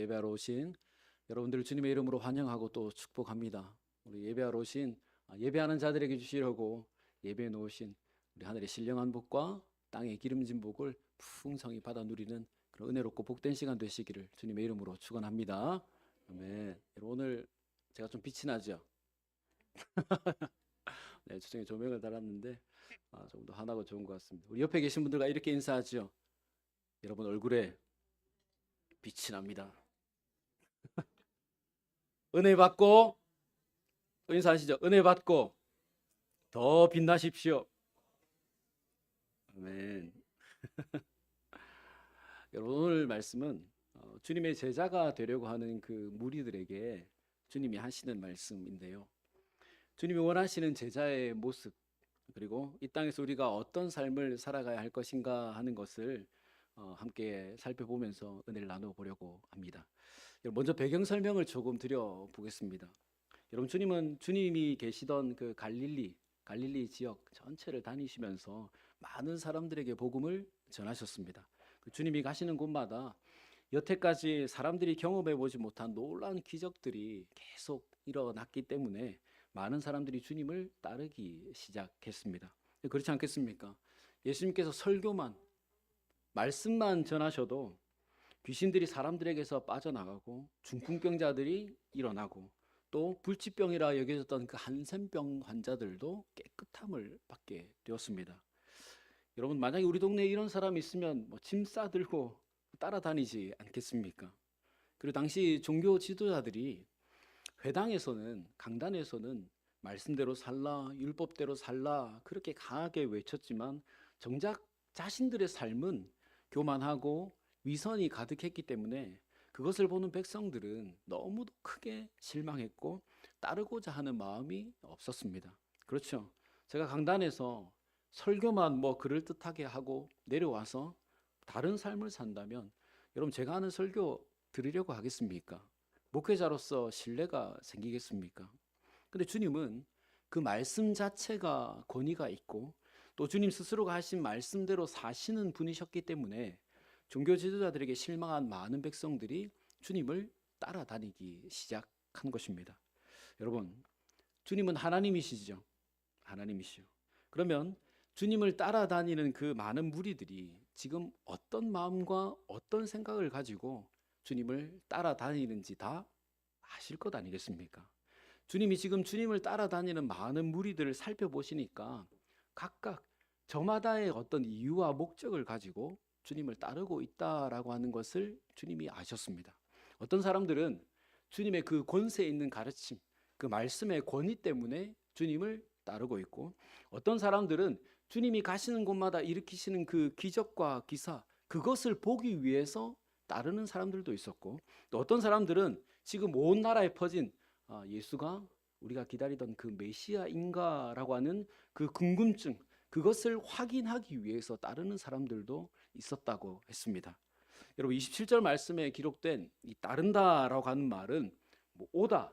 예배하러 오신 여러분들 주님의 이름으로 환영하고 또 축복합니다. 우리 예배하러 오신 예배하는 자들에게 주시려고 예배해 놓으신 우리 하늘의 신령한 복과 땅의 기름진 복을 풍성히 받아 누리는 그런 은혜롭고 복된 시간 되시기를 주님의 이름으로 축원합니다. 아멘. 여러분, 오늘 제가 좀 빛이 나죠? 네, 주중에 조명을 달았는데 조금 더 환하고 좋은 것 같습니다. 우리 옆에 계신 분들과 이렇게 인사하죠. 여러분 얼굴에 빛이 납니다. 은혜 받고 또 인사하시죠. 은혜 받고 더 빛나십시오. 아멘. 여러분, 오늘 말씀은 주님의 제자가 되려고 하는 그 무리들에게 주님이 하시는 말씀인데요. 주님이 원하시는 제자의 모습, 그리고 이 땅에서 우리가 어떤 삶을 살아가야 할 것인가 하는 것을 함께 살펴보면서 은혜를 나눠보려고 합니다. 먼저 배경 설명을 조금 드려보겠습니다. 여러분, 주님이 계시던 그 갈릴리 지역 전체를 다니시면서 많은 사람들에게 복음을 전하셨습니다. 주님이 가시는 곳마다 여태까지 사람들이 경험해 보지 못한 놀라운 기적들이 계속 일어났기 때문에 많은 사람들이 주님을 따르기 시작했습니다. 그렇지 않겠습니까? 예수님께서 설교만, 말씀만 전하셔도 귀신들이 사람들에게서 빠져나가고 중풍병자들이 일어나고 또 불치병이라 여겨졌던 그 한센병 환자들도 깨끗함을 받게 되었습니다. 여러분, 만약에 우리 동네에 이런 사람이 있으면 짐 싸들고 따라다니지 않겠습니까? 그리고 당시 종교 지도자들이 회당에서는, 강단에서는 말씀대로 살라, 율법대로 살라 그렇게 강하게 외쳤지만 정작 자신들의 삶은 교만하고 위선이 가득했기 때문에 그것을 보는 백성들은 너무도 크게 실망했고 따르고자 하는 마음이 없었습니다. 그렇죠. 제가 강단에서 설교만 그럴듯하게 하고 내려와서 다른 삶을 산다면 여러분, 제가 하는 설교 들으려고 하겠습니까? 목회자로서 신뢰가 생기겠습니까? 근데 주님은 그 말씀 자체가 권위가 있고 또 주님 스스로가 하신 말씀대로 사시는 분이셨기 때문에 종교 지도자들에게 실망한 많은 백성들이 주님을 따라다니기 시작한 것입니다. 여러분, 주님은 하나님이시죠. 하나님이시죠. 그러면 주님을 따라다니는 그 많은 무리들이 지금 어떤 마음과 어떤 생각을 가지고 주님을 따라다니는지 다 아실 것 아니겠습니까? 주님이 지금 주님을 따라다니는 많은 무리들을 살펴보시니까 각각 저마다의 어떤 이유와 목적을 가지고 주님을 따르고 있다라고 하는 것을 주님이 아셨습니다. 어떤 사람들은 주님의 그 권세 있는 가르침, 그 말씀의 권위 때문에 주님을 따르고 있고, 어떤 사람들은 주님이 가시는 곳마다 일으키시는 그 기적과 기사, 그것을 보기 위해서 따르는 사람들도 있었고, 또 어떤 사람들은 지금 온 나라에 퍼진 예수가 우리가 기다리던 그 메시아인가라고 하는 그 궁금증, 그것을 확인하기 위해서 따르는 사람들도 있었다고 했습니다. 여러분, 27절 말씀에 기록된 이 따른다라고 하는 말은 오다,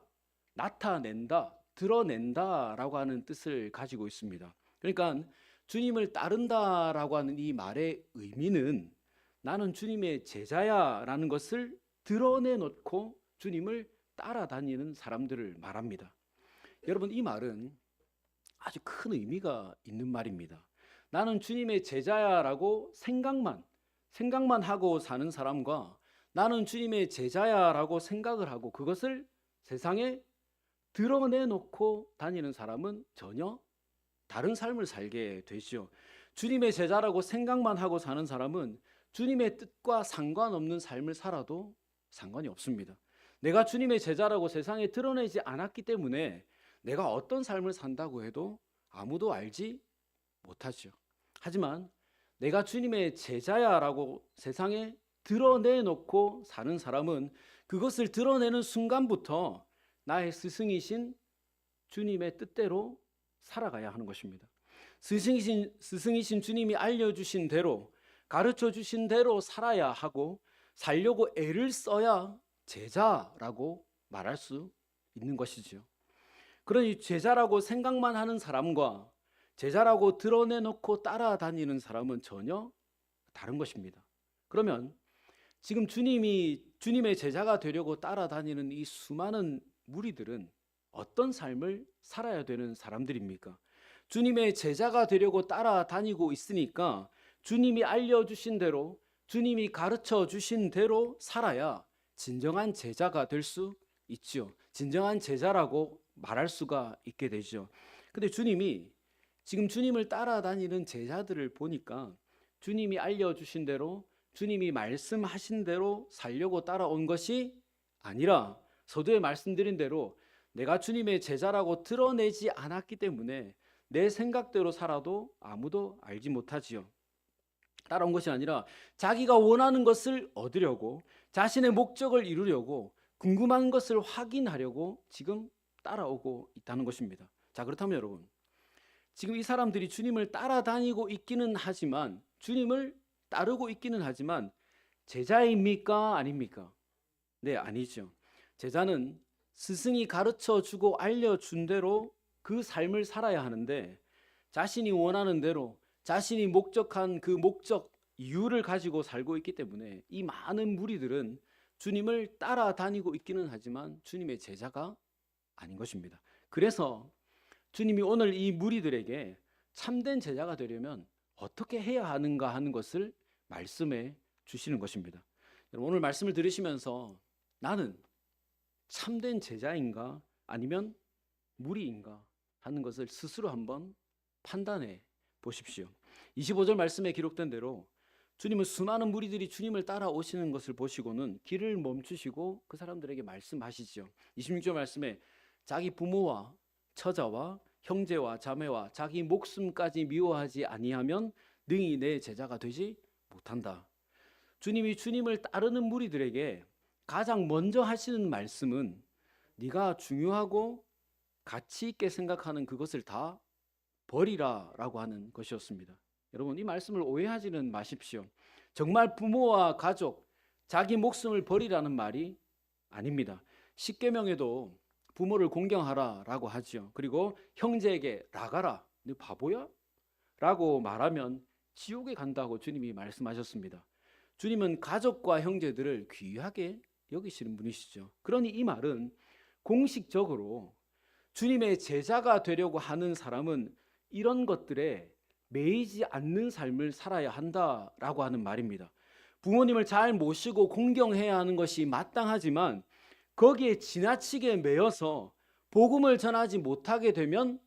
나타낸다, 드러낸다라고 하는 뜻을 가지고 있습니다. 그러니까 주님을 따른다라고 하는 이 말의 의미는 나는 주님의 제자야라는 것을 드러내놓고 주님을 따라다니는 사람들을 말합니다. 여러분, 이 말은 아주 큰 의미가 있는 말입니다. 나는 주님의 제자야라고 생각만 하고 사는 사람과 나는 주님의 제자야라고 생각을 하고 그것을 세상에 드러내놓고 다니는 사람은 전혀 다른 삶을 살게 되죠. 주님의 제자라고 생각만 하고 사는 사람은 주님의 뜻과 상관없는 삶을 살아도 상관이 없습니다. 내가 주님의 제자라고 세상에 드러내지 않았기 때문에 내가 어떤 삶을 산다고 해도 아무도 알지 못하죠. 하지만 내가 주님의 제자야라고 세상에 드러내놓고 사는 사람은 그것을 드러내는 순간부터 나의 스승이신 주님의 뜻대로 살아가야 하는 것입니다. 스승이신 주님이 알려주신 대로, 가르쳐 주신 대로 살아야 하고 살려고 애를 써야 제자라고 말할 수 있는 것이죠. 그러니 제자라고 생각만 하는 사람과 제자라고 드러내놓고 따라다니는 사람은 전혀 다른 것입니다. 그러면 지금 주님이 주님의 제자가 되려고 따라다니는 이 수많은 무리들은 어떤 삶을 살아야 되는 사람들입니까? 주님의 제자가 되려고 따라다니고 있으니까 주님이 알려주신 대로, 주님이 가르쳐 주신 대로 살아야 진정한 제자가 될 수 있죠. 진정한 제자라고 말할 수가 있게 되죠. 근데 주님이 지금 주님을 따라다니는 제자들을 보니까 주님이 알려주신 대로, 주님이 말씀하신 대로 살려고 따라온 것이 아니라 서두에 말씀드린 대로 내가 주님의 제자라고 드러내지 않았기 때문에 내 생각대로 살아도 아무도 알지 못하지요. 따라온 것이 아니라 자기가 원하는 것을 얻으려고, 자신의 목적을 이루려고, 궁금한 것을 확인하려고 지금 따라오고 있다는 것입니다. 자, 그렇다면 여러분, 지금 이 사람들이 주님을 따라다니고 있기는 하지만, 주님을 따르고 있기는 하지만 제자입니까? 아닙니까? 네, 아니죠. 제자는 스승이 가르쳐 주고 알려준 대로 그 삶을 살아야 하는데, 자신이 원하는 대로, 자신이 목적한 그 목적, 이유를 가지고 살고 있기 때문에 이 많은 무리들은 주님을 따라다니고 있기는 하지만 주님의 제자가 아닌 것입니다. 그래서 주님이 오늘 이 무리들에게 참된 제자가 되려면 어떻게 해야 하는가 하는 것을 말씀해 주시는 것입니다. 오늘 말씀을 들으시면서 나는 참된 제자인가 아니면 무리인가 하는 것을 스스로 한번 판단해 보십시오. 25절 말씀에 기록된 대로 주님은 수많은 무리들이 주님을 따라오시는 것을 보시고는 길을 멈추시고 그 사람들에게 말씀하시죠. 26절 말씀에 자기 부모와 처자와 형제와 자매와 자기 목숨까지 미워하지 아니하면 능히 내 제자가 되지 못한다. 주님이 주님을 따르는 무리들에게 가장 먼저 하시는 말씀은 네가 중요하고 가치 있게 생각하는 그것을 다 버리라 라고 하는 것이었습니다. 여러분, 이 말씀을 오해하지는 마십시오. 정말 부모와 가족, 자기 목숨을 버리라는 말이 아닙니다. 십계명에도 부모를 공경하라 라고 하죠. 그리고 형제에게 나가라, 너 바보야? 라고 말하면 지옥에 간다고 주님이 말씀하셨습니다. 주님은 가족과 형제들을 귀하게 여기시는 분이시죠. 그러니 이 말은 공식적으로 주님의 제자가 되려고 하는 사람은 이런 것들에 매이지 않는 삶을 살아야 한다라고 하는 말입니다. 부모님을 잘 모시고 공경해야 하는 것이 마땅하지만 거기에 지나치게 매여서 복음을 전하지 못하게 되면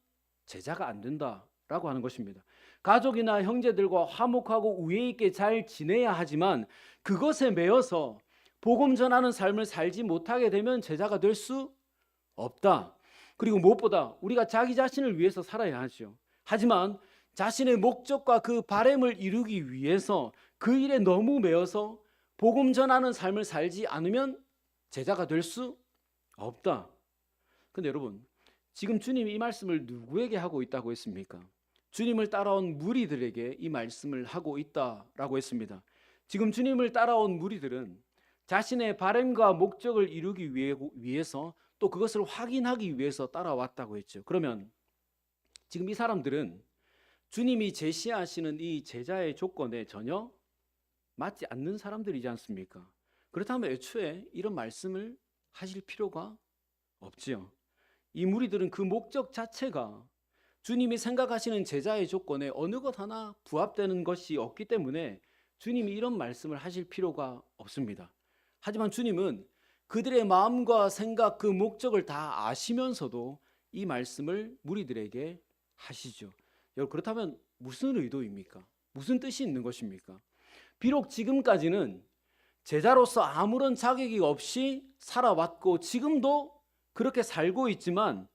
제자가 안 된다라고 하는 것입니다. 가족이나 형제들과 화목하고 우애 있게 잘 지내야 하지만 그것에 매여서 복음 전하는 삶을 살지 못하게 되면 제자가 될 수 없다. 그리고 무엇보다 우리가 자기 자신을 위해서 살아야 하죠. 하지만 자신의 목적과 그 바램을 이루기 위해서 그 일에 너무 매여서 복음 전하는 삶을 살지 않으면 제자가 될 수 없다. 근데 여러분, 지금 주님이 이 말씀을 누구에게 하고 있다고 했습니까? 주님을 따라온 무리들에게 이 말씀을 하고 있다라고 했습니다. 지금 주님을 따라온 무리들은 자신의 바램과 목적을 이루기 위해서 또 그것을 확인하기 위해서 따라왔다고 했죠. 그러면 지금 이 사람들은 주님이 제시하시는 이 제자의 조건에 전혀 맞지 않는 사람들이지 않습니까? 그렇다면 애초에 이런 말씀을 하실 필요가 없지요. 이 무리들은 그 목적 자체가 주님이 생각하시는 제자의 조건에 어느 것 하나 부합되는 것이 없기 때문에 주님이 이런 말씀을 하실 필요가 없습니다. 하지만 주님은 그들의 마음과 생각, 그 목적을 다 아시면서도 이 말씀을 무리들에게 하시죠. 여러분, 그렇다면 무슨 의도입니까? 무슨 뜻이 있는 것입니까? 비록 지금까지는 제자로서 아무런 자격이 없이 살아왔고 지금도 그렇게 살고 있지만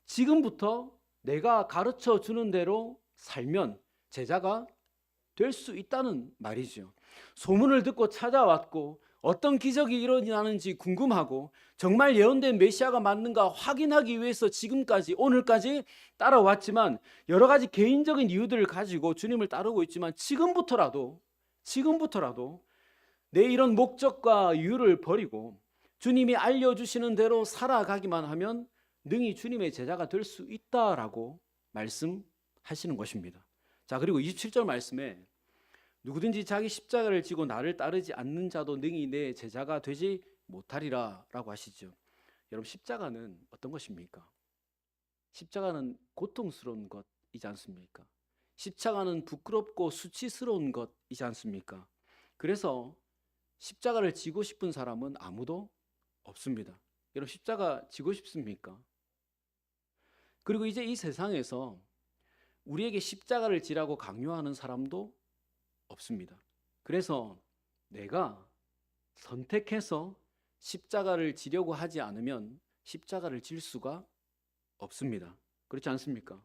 지금부터 내가 가르쳐 주는 대로 살면 제자가 될 수 있다는 말이죠. 소문을 듣고 찾아왔고 어떤 기적이 일어나는지 궁금하고 정말 예언된 메시아가 맞는가 확인하기 위해서 지금까지 오늘까지 따라왔지만 여러 가지 개인적인 이유들을 가지고 주님을 따르고 있지만 지금부터라도 내 이런 목적과 이유를 버리고 주님이 알려주시는 대로 살아가기만 하면 능히 주님의 제자가 될 수 있다라고 말씀하시는 것입니다. 자, 그리고 27절 말씀에 누구든지 자기 십자가를 지고 나를 따르지 않는 자도 능히 내 제자가 되지 못하리라 라고 하시죠. 여러분, 십자가는 어떤 것입니까? 십자가는 고통스러운 것이지 않습니까? 십자가는 부끄럽고 수치스러운 것이지 않습니까? 그래서 십자가를 지고 싶은 사람은 아무도 없습니다. 여러분, 십자가 지고 싶습니까? 그리고 이제 이 세상에서 우리에게 십자가를 지라고 강요하는 사람도 없습니다. 그래서 내가 선택해서 십자가를 지려고 하지 않으면 십자가를 질 수가 없습니다. 그렇지 않습니까?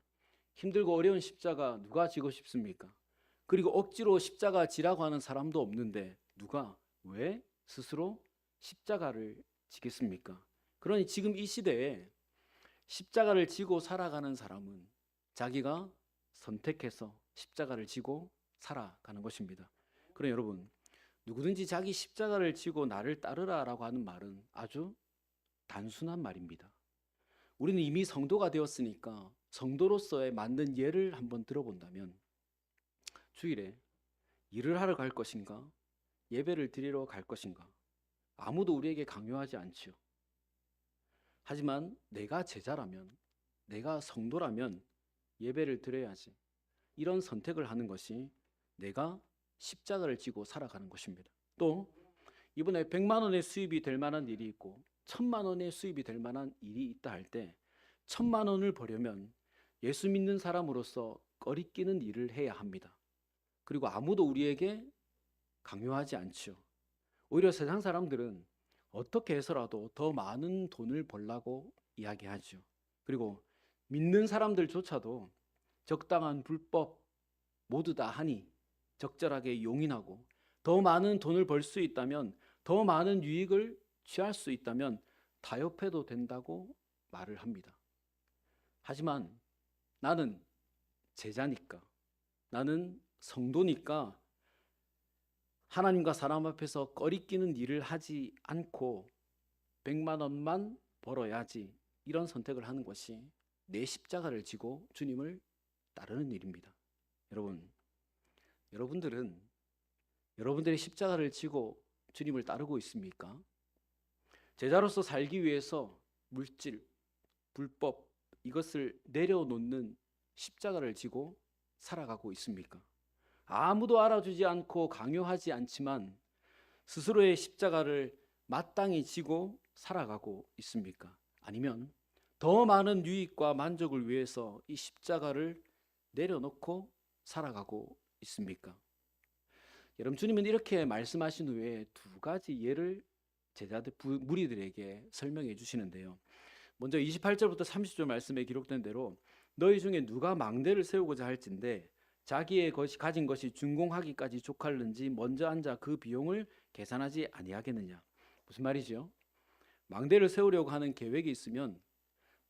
힘들고 어려운 십자가 누가 지고 싶습니까? 그리고 억지로 십자가 지라고 하는 사람도 없는데 누가 왜 스스로 십자가를 지겠습니까? 그러니 지금 이 시대에 십자가를 지고 살아가는 사람은 자기가 선택해서 십자가를 지고 살아가는 것입니다. 그럼 여러분, 누구든지 자기 십자가를 지고 나를 따르라라고 하는 말은 아주 단순한 말입니다. 우리는 이미 성도가 되었으니까 성도로서의 맞는 예를 한번 들어본다면, 주일에 일을 하러 갈 것인가? 예배를 드리러 갈 것인가? 아무도 우리에게 강요하지 않지요. 하지만 내가 제자라면, 내가 성도라면 예배를 드려야지. 이런 선택을 하는 것이 내가 십자가를 지고 살아가는 것입니다. 또 이번에 100만 원의 수입이 될 만한 일이 있고 1000만 원의 수입이 될 만한 일이 있다 할 때 1000만 원을 벌려면 예수 믿는 사람으로서 꺼리끼는 일을 해야 합니다. 그리고 아무도 우리에게 강요하지 않죠. 오히려 세상 사람들은 어떻게 해서라도 더 많은 돈을 벌라고 이야기하죠. 그리고 믿는 사람들조차도 적당한 불법 모두 다 하니 적절하게 용인하고, 더 많은 돈을 벌 수 있다면, 더 많은 유익을 취할 수 있다면 타협해도 된다고 말을 합니다. 하지만 나는 제자니까, 나는 성도니까 하나님과 사람 앞에서 꺼리끼는 일을 하지 않고 100만 원만 벌어야지, 이런 선택을 하는 것이 내 십자가를 지고 주님을 따르는 일입니다. 여러분들은 여러분들의 십자가를 지고 주님을 따르고 있습니까? 제자로서 살기 위해서 물질, 불법 이것을 내려놓는 십자가를 지고 살아가고 있습니까? 아무도 알아주지 않고 강요하지 않지만 스스로의 십자가를 마땅히 지고 살아가고 있습니까? 아니면 더 많은 유익과 만족을 위해서 이 십자가를 내려놓고 살아가고 있습니까? 여러분, 주님은 이렇게 말씀하신 후에 두 가지 예를 제자들 무리들에게 설명해 주시는데요. 먼저 28절부터 30절 말씀에 기록된 대로 너희 중에 누가 망대를 세우고자 할진대 자기의 가진 것이 준공하기까지 족할는지 먼저 앉아 그 비용을 계산하지 아니하겠느냐. 무슨 말이죠? 망대를 세우려고 하는 계획이 있으면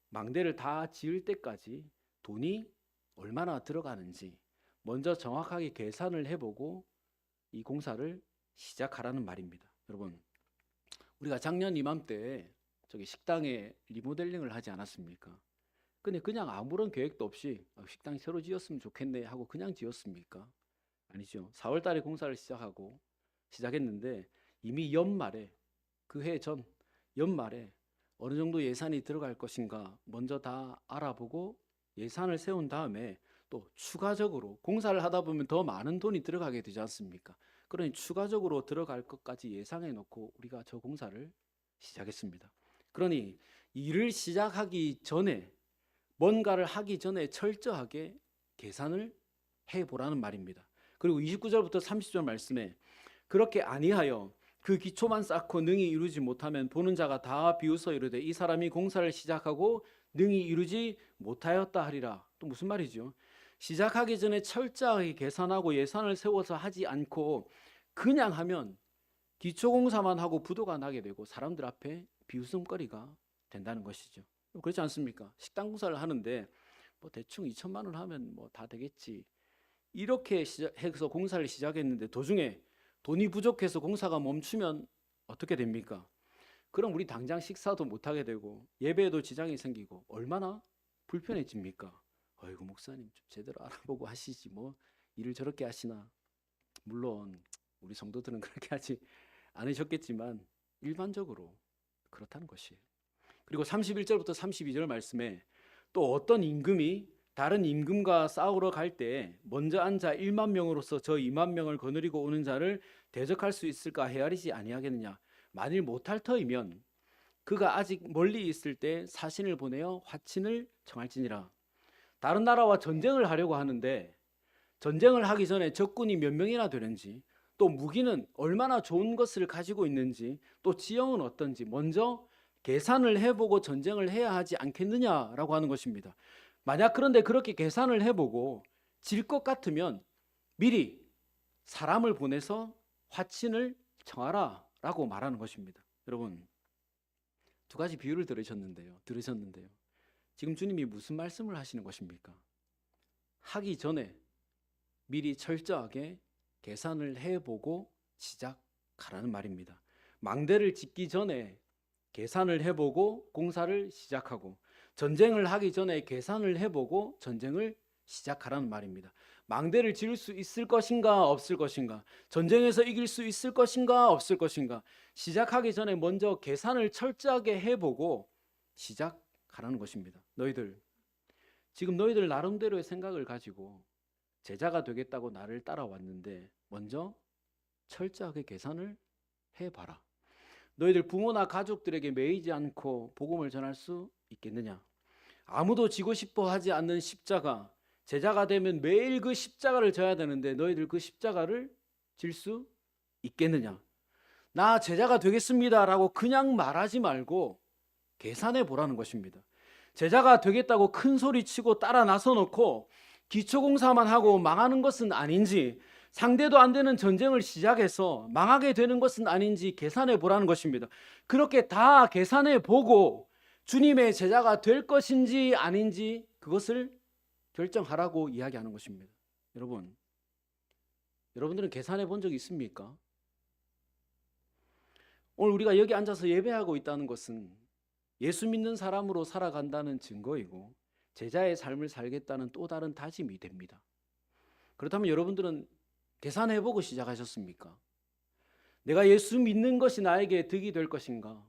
망대를 다 지을 때까지 돈이 얼마나 들어가는지 먼저 정확하게 계산을 해보고 이 공사를 시작하라는 말입니다. 여러분, 우리가 작년 이맘때 저기 식당에 리모델링을 하지 않았습니까? 근데 그냥 아무런 계획도 없이 식당이 새로 지었으면 좋겠네 하고 그냥 지었습니까? 아니죠. 4월 달에 공사를 시작했는데 이미 연말에, 그 해 전 연말에 어느 정도 예산이 들어갈 것인가 먼저 다 알아보고 예산을 세운 다음에 또 추가적으로 공사를 하다 보면 더 많은 돈이 들어가게 되지 않습니까? 그러니 추가적으로 들어갈 것까지 예상해 놓고 우리가 저 공사를 시작했습니다. 그러니 일을 시작하기 전에, 뭔가를 하기 전에 철저하게 계산을 해보라는 말입니다. 그리고 29절부터 30절 말씀에 그렇게 아니하여 그 기초만 쌓고 능히 이루지 못하면 보는 자가 다 비웃어 이르되 이 사람이 공사를 시작하고 능히 이루지 못하였다 하리라. 또 무슨 말이죠? 시작하기 전에 철저하게 계산하고 예산을 세워서 하지 않고 그냥 하면 기초공사만 하고 부도가 나게 되고 사람들 앞에 비웃음거리가 된다는 것이죠. 그렇지 않습니까? 식당 공사를 하는데 뭐 대충 2천만 원 하면 뭐 다 되겠지, 이렇게 해서 공사를 시작했는데 도중에 돈이 부족해서 공사가 멈추면 어떻게 됩니까? 그럼 우리 당장 식사도 못하게 되고 예배에도 지장이 생기고 얼마나 불편해집니까? 어이구, 목사님 좀 제대로 알아보고 하시지 뭐 일을 저렇게 하시나. 물론 우리 성도들은 그렇게 하지 않으셨겠지만 일반적으로 그렇다는 것이에요. 그리고 31절부터 32절 말씀에 또 어떤 임금이 다른 임금과 싸우러 갈 때 먼저 앉아 1만 명으로서 저 2만 명을 거느리고 오는 자를 대적할 수 있을까 헤아리지 아니하겠느냐. 만일 못할 터이면 그가 아직 멀리 있을 때 사신을 보내어 화친을 청할지니라. 다른 나라와 전쟁을 하려고 하는데 전쟁을 하기 전에 적군이 몇 명이나 되는지, 또 무기는 얼마나 좋은 것을 가지고 있는지, 또 지형은 어떤지 먼저 계산을 해보고 전쟁을 해야 하지 않겠느냐라고 하는 것입니다. 만약 그런데 그렇게 계산을 해보고 질 것 같으면 미리 사람을 보내서 화친을 청하라 라고 말하는 것입니다. 여러분, 두 가지 비유를 들으셨는데요. 지금 주님이 무슨 말씀을 하시는 것입니까? 하기 전에 미리 철저하게 계산을 해보고 시작하라는 말입니다. 망대를 짓기 전에 계산을 해보고 공사를 시작하고, 전쟁을 하기 전에 계산을 해보고 전쟁을 시작하라는 말입니다. 망대를 지을 수 있을 것인가 없을 것인가, 전쟁에서 이길 수 있을 것인가 없을 것인가, 시작하기 전에 먼저 계산을 철저하게 해보고 시작하라는 것입니다. 지금 너희들 나름대로의 생각을 가지고 제자가 되겠다고 나를 따라왔는데 먼저 철저하게 계산을 해봐라. 너희들 부모나 가족들에게 매이지 않고 복음을 전할 수 있겠느냐? 아무도 지고 싶어 하지 않는 십자가, 제자가 되면 매일 그 십자가를 져야 되는데 너희들 그 십자가를 질 수 있겠느냐? 나 제자가 되겠습니다 라고 그냥 말하지 말고 계산해 보라는 것입니다. 제자가 되겠다고 큰 소리 치고 따라 나서 놓고 기초공사만 하고 망하는 것은 아닌지, 상대도 안 되는 전쟁을 시작해서 망하게 되는 것은 아닌지 계산해 보라는 것입니다. 그렇게 다 계산해 보고 주님의 제자가 될 것인지 아닌지 그것을 결정하라고 이야기하는 것입니다. 여러분들은 계산해 본 적이 있습니까? 오늘 우리가 여기 앉아서 예배하고 있다는 것은 예수 믿는 사람으로 살아간다는 증거이고 제자의 삶을 살겠다는 또 다른 다짐이 됩니다. 그렇다면 여러분들은 계산해보고 시작하셨습니까? 내가 예수 믿는 것이 나에게 득이 될 것인가?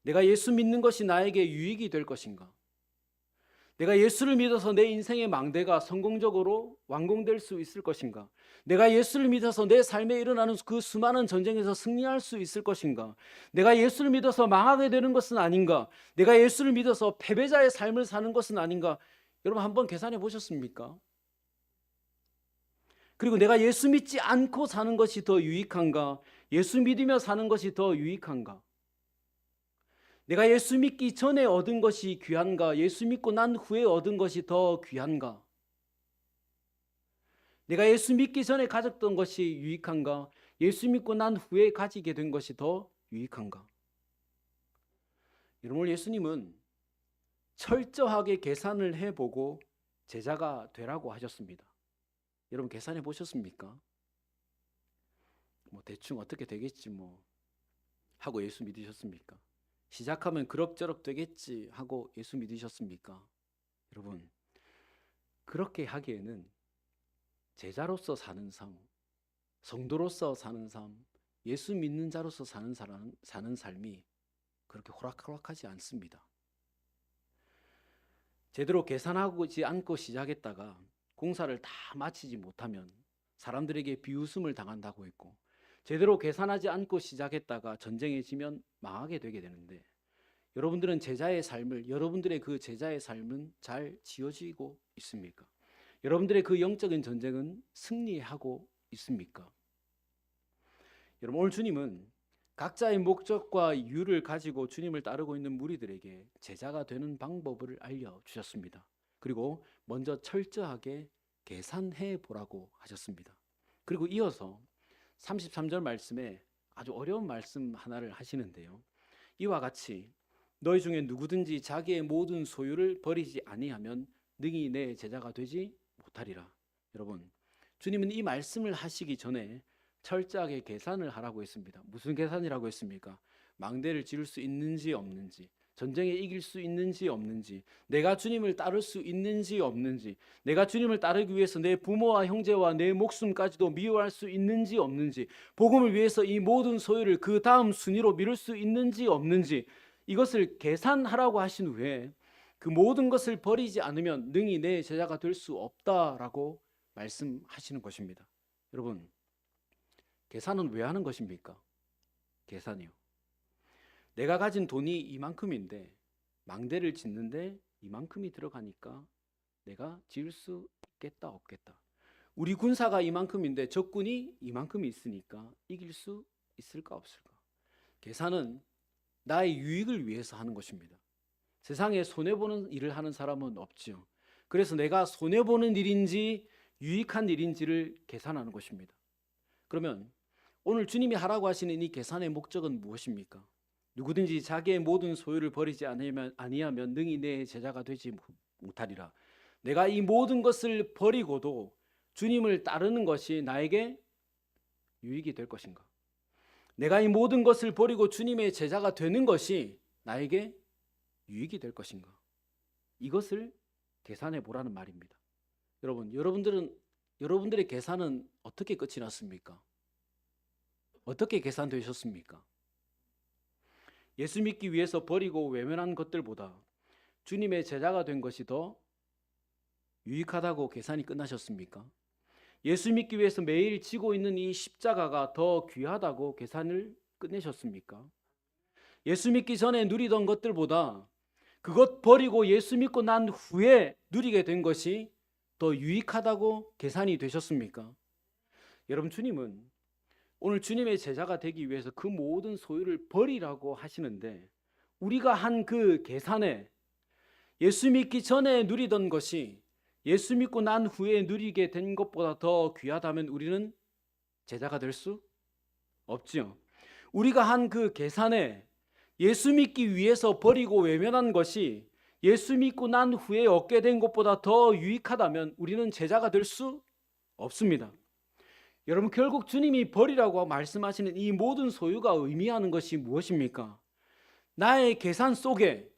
내가 예수 믿는 것이 나에게 유익이 될 것인가? 내가 예수를 믿어서 내 인생의 망대가 성공적으로 완공될 수 있을 것인가? 내가 예수를 믿어서 내 삶에 일어나는 그 수많은 전쟁에서 승리할 수 있을 것인가? 내가 예수를 믿어서 망하게 되는 것은 아닌가? 내가 예수를 믿어서 패배자의 삶을 사는 것은 아닌가? 여러분 한번 계산해 보셨습니까? 그리고 내가 예수 믿지 않고 사는 것이 더 유익한가? 예수 믿으며 사는 것이 더 유익한가? 내가 예수 믿기 전에 얻은 것이 귀한가? 예수 믿고 난 후에 얻은 것이 더 귀한가? 내가 예수 믿기 전에 가졌던 것이 유익한가? 예수 믿고 난 후에 가지게 된 것이 더 유익한가? 여러분, 예수님은 철저하게 계산을 해보고 제자가 되라고 하셨습니다. 여러분 계산해 보셨습니까? 대충 어떻게 되겠지 하고 예수 믿으셨습니까? 시작하면 그럭저럭 되겠지 하고 예수 믿으셨습니까? 여러분, 그렇게 하기에는 제자로서 사는 삶, 성도로서 사는 삶, 예수 믿는 자로서 사는 삶이 그렇게 호락호락하지 않습니다. 제대로 계산하지 않고 시작했다가 공사를 다 마치지 못하면 사람들에게 비웃음을 당한다고 했고, 제대로 계산하지 않고 시작했다가 전쟁에 지면 망하게 되게 되는데, 여러분들은 여러분들의 그 제자의 삶은 잘 지어지고 있습니까? 여러분들의 그 영적인 전쟁은 승리하고 있습니까? 여러분, 오늘 주님은 각자의 목적과 이유를 가지고 주님을 따르고 있는 무리들에게 제자가 되는 방법을 알려주셨습니다. 그리고 먼저 철저하게 계산해 보라고 하셨습니다. 그리고 이어서 33절 말씀에 아주 어려운 말씀 하나를 하시는데요. 이와 같이 너희 중에 누구든지 자기의 모든 소유를 버리지 아니하면 능히 내 제자가 되지 못하리라. 여러분, 주님은 이 말씀을 하시기 전에 철저하게 계산을 하라고 했습니다. 무슨 계산이라고 했습니까? 망대를 지을 수 있는지 없는지, 전쟁에 이길 수 있는지 없는지, 내가 주님을 따를 수 있는지 없는지, 내가 주님을 따르기 위해서 내 부모와 형제와 내 목숨까지도 미워할 수 있는지 없는지, 복음을 위해서 이 모든 소유를 그 다음 순위로 미룰 수 있는지 없는지, 이것을 계산하라고 하신 후에 그 모든 것을 버리지 않으면 능히 내 제자가 될 수 없다라고 말씀하시는 것입니다. 여러분, 계산은 왜 하는 것입니까? 계산이요. 내가 가진 돈이 이만큼인데 망대를 짓는데 이만큼이 들어가니까 내가 지을 수 있겠다 없겠다. 우리 군사가 이만큼인데 적군이 이만큼이 있으니까 이길 수 있을까 없을까. 계산은 나의 유익을 위해서 하는 것입니다. 세상에 손해보는 일을 하는 사람은 없지요. 그래서 내가 손해보는 일인지 유익한 일인지를 계산하는 것입니다. 그러면 오늘 주님이 하라고 하시는 이 계산의 목적은 무엇입니까? 누구든지 자기의 모든 소유를 버리지 아니하면 능히 내 제자가 되지 못하리라. 내가 이 모든 것을 버리고도 주님을 따르는 것이 나에게 유익이 될 것인가? 내가 이 모든 것을 버리고 주님의 제자가 되는 것이 나에게 유익이 될 것인가? 이것을 계산해 보라는 말입니다. 여러분들의 계산은 어떻게 끝이 났습니까? 어떻게 계산되셨습니까? 예수 믿기 위해서 버리고 외면한 것들보다 주님의 제자가 된 것이 더 유익하다고 계산이 끝나셨습니까? 예수 믿기 위해서 매일 지고 있는 이 십자가가 더 귀하다고 계산을 끝내셨습니까? 예수 믿기 전에 누리던 것들보다 그것 버리고 예수 믿고 난 후에 누리게 된 것이 더 유익하다고 계산이 되셨습니까? 여러분, 주님은 오늘 주님의 제자가 되기 위해서 그 모든 소유를 버리라고 하시는데, 우리가 한 그 계산에 예수 믿기 전에 누리던 것이 예수 믿고 난 후에 누리게 된 것보다 더 귀하다면 우리는 제자가 될 수 없지요. 우리가 한 그 계산에 예수 믿기 위해서 버리고 외면한 것이 예수 믿고 난 후에 얻게 된 것보다 더 유익하다면 우리는 제자가 될 수 없습니다. 여러분, 결국 주님이 버리라고 말씀하시는 이 모든 소유가 의미하는 것이 무엇입니까? 나의 계산 속에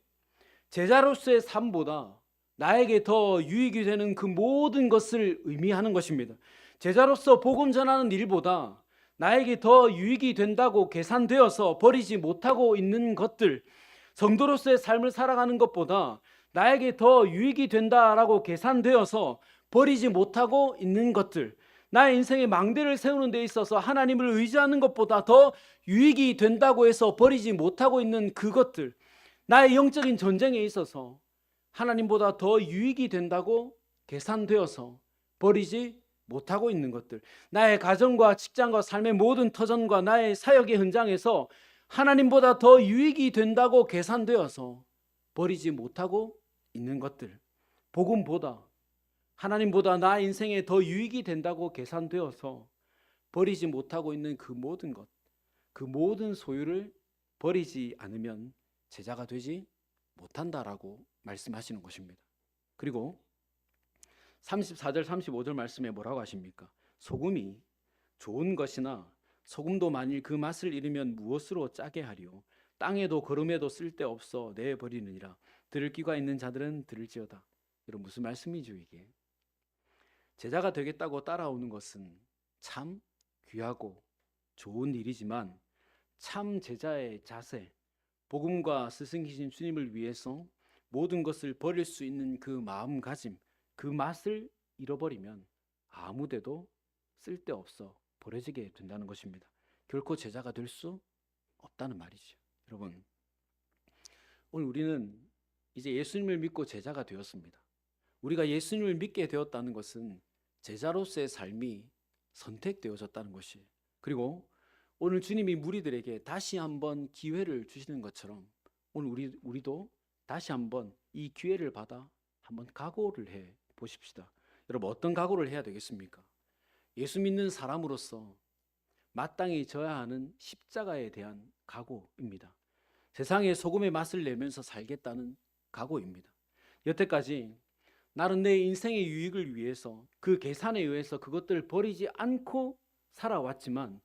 제자로서의 삶보다 나에게 더 유익이 되는 그 모든 것을 의미하는 것입니다. 제자로서 복음 전하는 일보다 나에게 더 유익이 된다고 계산되어서 버리지 못하고 있는 것들, 성도로서의 삶을 살아가는 것보다 나에게 더 유익이 된다라고 계산되어서 버리지 못하고 있는 것들, 나의 인생의 망대를 세우는 데 있어서 하나님을 의지하는 것보다 더 유익이 된다고 해서 버리지 못하고 있는 그것들, 나의 영적인 전쟁에 있어서 하나님보다 더 유익이 된다고 계산되어서 버리지 못하고 있는 것들, 나의 가정과 직장과 삶의 모든 터전과 나의 사역의 현장에서 하나님보다 더 유익이 된다고 계산되어서 버리지 못하고 있는 것들, 복음보다 하나님보다 나 인생에 더 유익이 된다고 계산되어서 버리지 못하고 있는 그 모든 것, 그 모든 소유를 버리지 않으면 제자가 되지 못한다라고 말씀하시는 것입니다. 그리고 34절 35절 말씀에 뭐라고 하십니까? 소금이 좋은 것이나 소금도 만일 그 맛을 잃으면 무엇으로 짜게 하리요? 땅에도 거름에도 쓸데없어 내버리느니라. 들을 귀가 있는 자들은 들을지어다. 이런 무슨 말씀이죠 이게? 제자가 되겠다고 따라오는 것은 참 귀하고 좋은 일이지만 참 제자의 자세, 복음과 스승이신 주님을 위해서 모든 것을 버릴 수 있는 그 마음가짐, 그 맛을 잃어버리면 아무데도 쓸데없어 버려지게 된다는 것입니다. 결코 제자가 될 수 없다는 말이죠. 여러분, 오늘 우리는 이제 예수님을 믿고 제자가 되었습니다. 우리가 예수님을 믿게 되었다는 것은 제자로서의 삶이 선택되어졌다는 것이에요. 그리고 오늘 주님이 무리들에게 다시 한번 기회를 주시는 것처럼 오늘 우리도 다시 한번 이 기회를 받아 한번 각오를 해 보십시다. 여러분, 어떤 각오를 해야 되겠습니까? 예수 믿는 사람으로서 마땅히 져야 하는 십자가에 대한 각오입니다. 세상에 소금의 맛을 내면서 살겠다는 각오입니다. 여태까지 나는 내 인생의 유익을 위해서 그 계산에 의해서 그것들을 버리지 않고 살아왔지만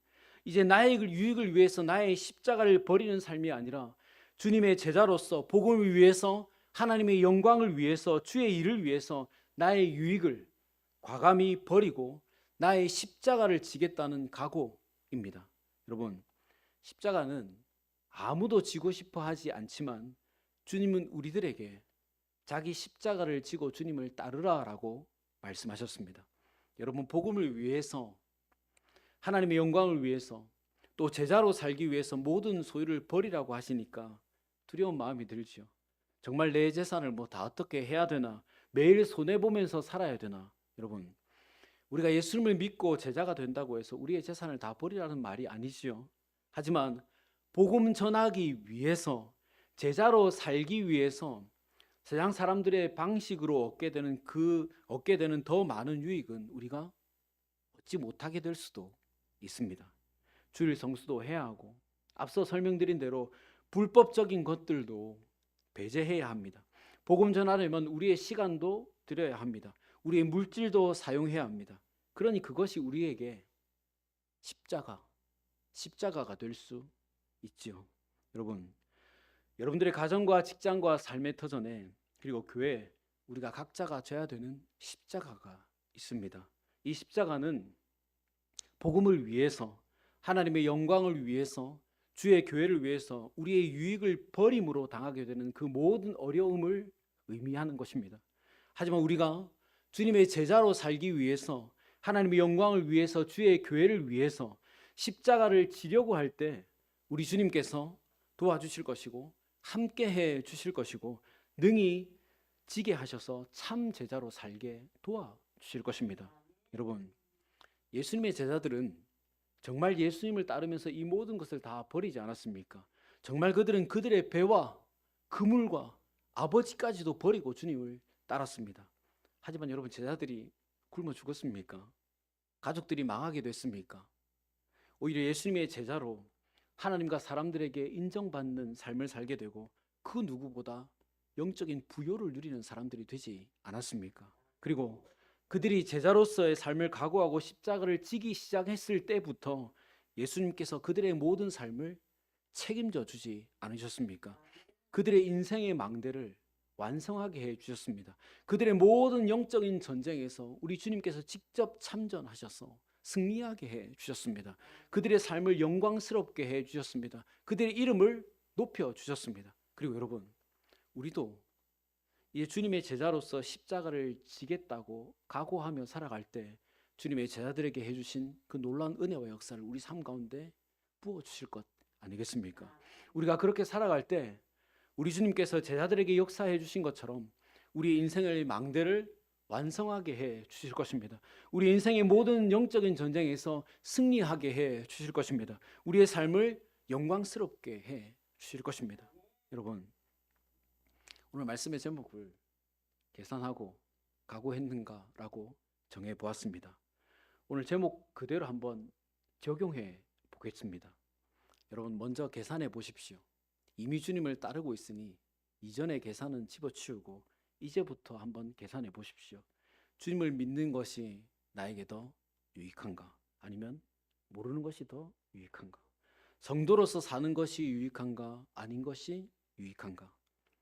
이제 나의 유익을 위해서 나의 십자가를 버리는 삶이 아니라 주님의 제자로서 복음을 위해서, 하나님의 영광을 위해서, 주의 일을 위해서 나의 유익을 과감히 버리고 나의 십자가를 지겠다는 각오입니다. 여러분, 십자가는 아무도 지고 싶어 하지 않지만 주님은 우리들에게 자기 십자가를 지고 주님을 따르라라고 말씀하셨습니다. 여러분, 복음을 위해서, 하나님의 영광을 위해서, 또 제자로 살기 위해서 모든 소유를 버리라고 하시니까 두려운 마음이 들지요. 정말 내 재산을 다 어떻게 해야 되나, 매일 손해보면서 살아야 되나. 여러분, 우리가 예수님을 믿고 제자가 된다고 해서 우리의 재산을 다 버리라는 말이 아니지요. 하지만 복음 전하기 위해서, 제자로 살기 위해서 세상 사람들의 방식으로 얻게 되는 더 많은 유익은 우리가 얻지 못하게 될 수도 있습니다. 주일 성수도 해야 하고, 앞서 설명드린 대로 불법적인 것들도 배제해야 합니다. 복음 전하려면 우리의 시간도 들여야 합니다. 우리의 물질도 사용해야 합니다. 그러니 그것이 우리에게 십자가가 될 수 있지요. 여러분, 여러분들의 가정과 직장과 삶의 터전에, 그리고 교회에 우리가 각자가 져야 되는 십자가가 있습니다. 이 십자가는 복음을 위해서, 하나님의 영광을 위해서, 주의 교회를 위해서 우리의 유익을 버림으로 당하게 되는 그 모든 어려움을 의미하는 것입니다. 하지만 우리가 주님의 제자로 살기 위해서, 하나님의 영광을 위해서, 주의 교회를 위해서 십자가를 지려고 할 때 우리 주님께서 도와주실 것이고 함께 해 주실 것이고 능히 지게 하셔서 참 제자로 살게 도와주실 것입니다. 여러분, 예수님의 제자들은 정말 예수님을 따르면서 이 모든 것을 다 버리지 않았습니까? 정말 그들은 그들의 배와 그물과 아버지까지도 버리고 주님을 따랐습니다. 하지만 여러분, 제자들이 굶어 죽었습니까? 가족들이 망하게 됐습니까? 오히려 예수님의 제자로 하나님과 사람들에게 인정받는 삶을 살게 되고 그 누구보다 영적인 부요를 누리는 사람들이 되지 않았습니까? 그리고 그들이 제자로서의 삶을 각오하고 십자가를 지기 시작했을 때부터 예수님께서 그들의 모든 삶을 책임져 주지 않으셨습니까? 그들의 인생의 망대를 완성하게 해 주셨습니다. 그들의 모든 영적인 전쟁에서 우리 주님께서 직접 참전하셔서 승리하게 해 주셨습니다. 그들의 삶을 영광스럽게 해 주셨습니다. 그들의 이름을 높여 주셨습니다. 그리고 여러분, 우리도 이제 주님의 제자로서 십자가를 지겠다고 각오하며 살아갈 때 주님의 제자들에게 해주신 그 놀라운 은혜와 역사를 우리 삶 가운데 부어주실 것 아니겠습니까? 우리가 그렇게 살아갈 때 우리 주님께서 제자들에게 역사해 주신 것처럼 우리 인생의 망대를 완성하게 해 주실 것입니다. 우리 인생의 모든 영적인 전쟁에서 승리하게 해 주실 것입니다. 우리의 삶을 영광스럽게 해 주실 것입니다. 여러분, 오늘 말씀의 제목을 계산하고 각오했는가라고 정해 보았습니다. 오늘 제목 그대로 한번 적용해 보겠습니다. 여러분, 먼저 계산해 보십시오. 이미 주님을 따르고 있으니 이전의 계산은 집어치우고 이제부터 한번 계산해 보십시오. 주님을 믿는 것이 나에게 더 유익한가? 아니면 모르는 것이 더 유익한가? 성도로서 사는 것이 유익한가? 아닌 것이 유익한가?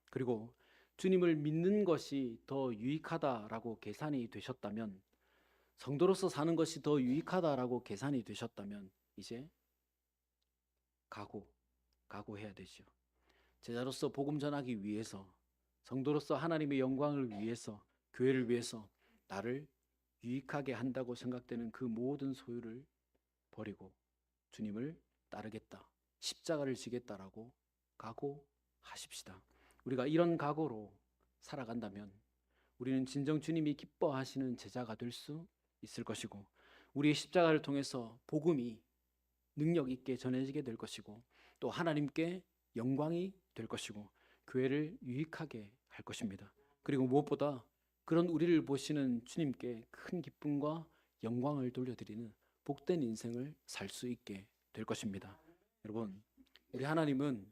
그리고 주님을 믿는 것이 더 유익하다라고 계산이 되셨다면, 성도로서 사는 것이 더 유익하다라고 계산이 되셨다면 이제 각오해야 되죠. 제자로서 복음 전하기 위해서, 성도로서 하나님의 영광을 위해서, 교회를 위해서 나를 유익하게 한다고 생각되는 그 모든 소유를 버리고 주님을 따르겠다, 십자가를 지겠다라고 각오하십시다. 우리가 이런 각오로 살아간다면 우리는 진정 주님이 기뻐하시는 제자가 될 수 있을 것이고, 우리의 십자가를 통해서 복음이 능력 있게 전해지게 될 것이고, 또 하나님께 영광이 될 것이고 교회를 유익하게 할 것입니다. 그리고 무엇보다 그런 우리를 보시는 주님께 큰 기쁨과 영광을 돌려드리는 복된 인생을 살 수 있게 될 것입니다. 여러분, 우리 하나님은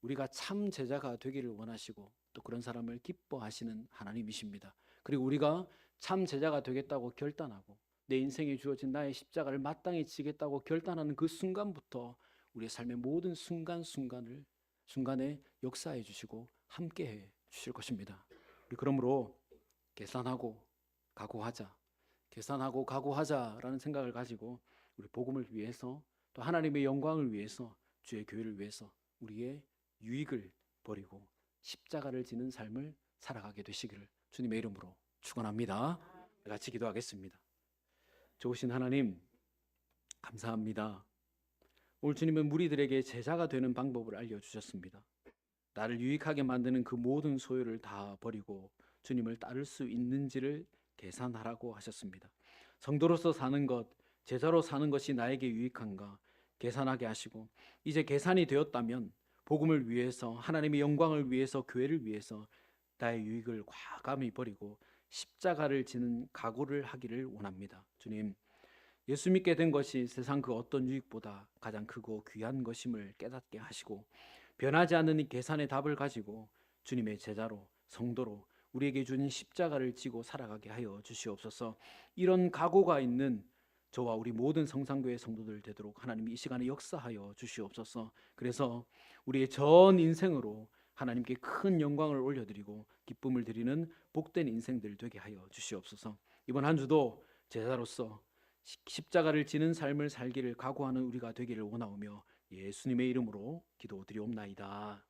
우리가 참 제자가 되기를 원하시고 또 그런 사람을 기뻐하시는 하나님이십니다. 그리고 우리가 참 제자가 되겠다고 결단하고 내 인생에 주어진 나의 십자가를 마땅히 지겠다고 결단하는 그 순간부터 우리의 삶의 모든 순간순간을 순간에 역사해 주시고 함께해 주실 것입니다. 우리 그러므로 계산하고 각오하자. 계산하고 각오하자라는 생각을 가지고 우리 복음을 위해서 또 하나님의 영광을 위해서 주의 교회를 위해서 우리의 유익을 버리고 십자가를 지는 삶을 살아가게 되시기를 주님의 이름으로 축원합니다. 같이 기도하겠습니다. 좋으신 하나님 감사합니다. 오늘 주님은 무리들에게 제자가 되는 방법을 알려주셨습니다. 나를 유익하게 만드는 그 모든 소유를 다 버리고 주님을 따를 수 있는지를 계산하라고 하셨습니다. 성도로서 사는 것, 제자로 사는 것이 나에게 유익한가 계산하게 하시고 이제 계산이 되었다면 복음을 위해서 하나님의 영광을 위해서 교회를 위해서 나의 유익을 과감히 버리고 십자가를 지는 각오를 하기를 원합니다. 주님, 예수 믿게 된 것이 세상 그 어떤 유익보다 가장 크고 귀한 것임을 깨닫게 하시고 변하지 않는 이 계산의 답을 가지고 주님의 제자로 성도로 우리에게 주신 십자가를 지고 살아가게 하여 주시옵소서. 이런 각오가 있는 저와 우리 모든 성산교회 성도들 되도록 하나님 이 시간에 역사하여 주시옵소서. 그래서 우리의 전 인생으로 하나님께 큰 영광을 올려드리고 기쁨을 드리는 복된 인생들 되게 하여 주시옵소서. 이번 한 주도 제자로서 십자가를 지는 삶을 살기를 각오하는 우리가 되기를 원하오며 예수님의 이름으로 기도드리옵나이다.